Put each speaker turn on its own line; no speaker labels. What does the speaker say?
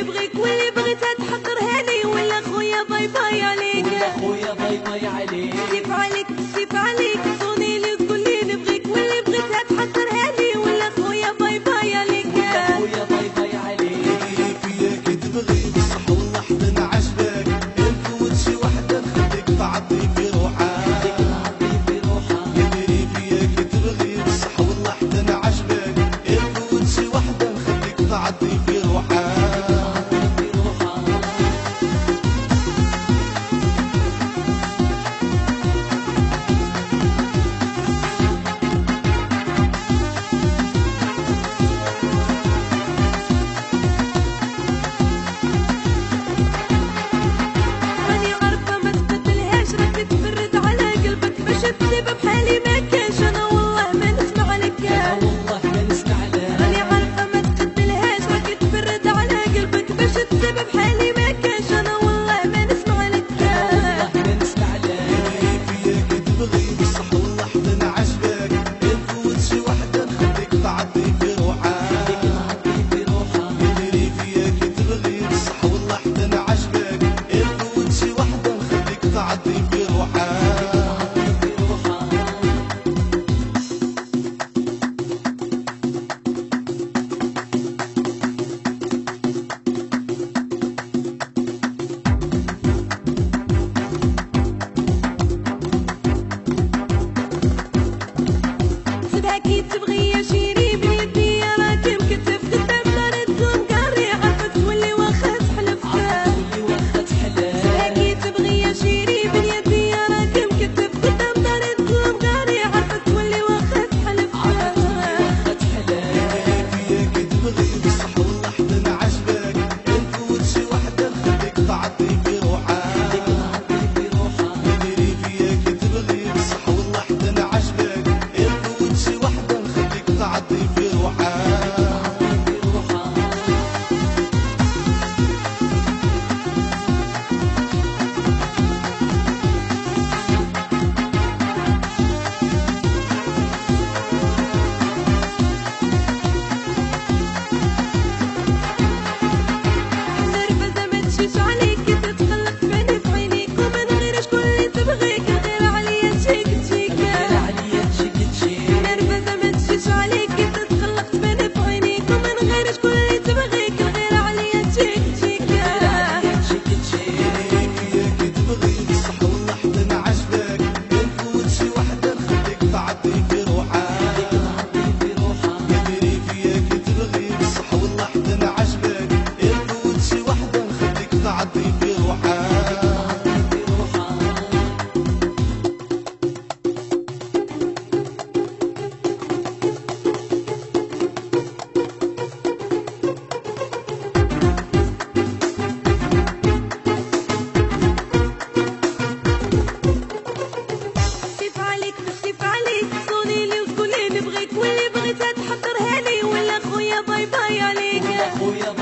نبغيك واللي بغيتها تحقرها لي، ولا خويا باي باي عليك،
ولا خويا باي باي عليك.
سيف عليك سيف عليك، صوني لي وتقولي نبغيك واللي بغيتها تحقرها لي، ولا خويا باي باي عليك،
ولا خويا باي باي عليك.
فياك تبغي بصح والله حدا عجبك، نفوت شي وحده نخليك تعطي في روحك، ندري فياك تبغي بصح والله حدا عجبك، نفوت شي وحده نخليك تعطي في روحك.
تكذب بحالي ما كانش، انا والله ما نسمع لك،
والله ما نسمع لك.
راني عارفه ما تقبلهاش، راك تبرد على قلبك باش تكذب بحالي ما كانش، انا والله ما نسمع لك،
والله ما نسمع لك.
فياك تبغي بصح والله حدا عجبك، نفوت شي وحده نخليك تعطي في روحك، ندري فياك تبغي بصح والله حدا عجبك، نفوت شي وحده نخليك تعطي في روحك.
كي تبغي يا شيري بيدي راك مكتف قدام دار الدوم كاري، عارفه تولي واخا تحلف، كي تبغي يا شيري بيدي راك مكتف قدام دار الدوم كاري، عارفه تولي واخا تحلف،
فياك تبغي بصح والله حدا عجبك، نفوت شي وحده نخليك تعطي في روحك، ندري فياك تبغي بصح والله حدا عجبك، نفوت شي وحده نخليك تعطي في روحك.
نرفزه ما تشيش عليك، تتخلق فاني في عينيك، ومن غير شكون اللي تبغيك، غير عليا تجيك تجيك، نرفزه ما تشيش عليك، تتخلق فاني في عينيك، ومن غير شكون اللي تبغيك، غير عليا تجيك تجيك،
فياك تبغي بصح والله حدا عجبك، نفوت شي وحده نخليك تعطي في روحك، ندري فياك تبغي بصح والله حدا عجبك، نفوت شي وحده نخليك تعطي في روحك.
سيف عليك سيف عليك، صوني لي وتقولي نبغيك واللي بغيتها تحقرها لي، ولا خويا باي باي عليك،
ولا خويا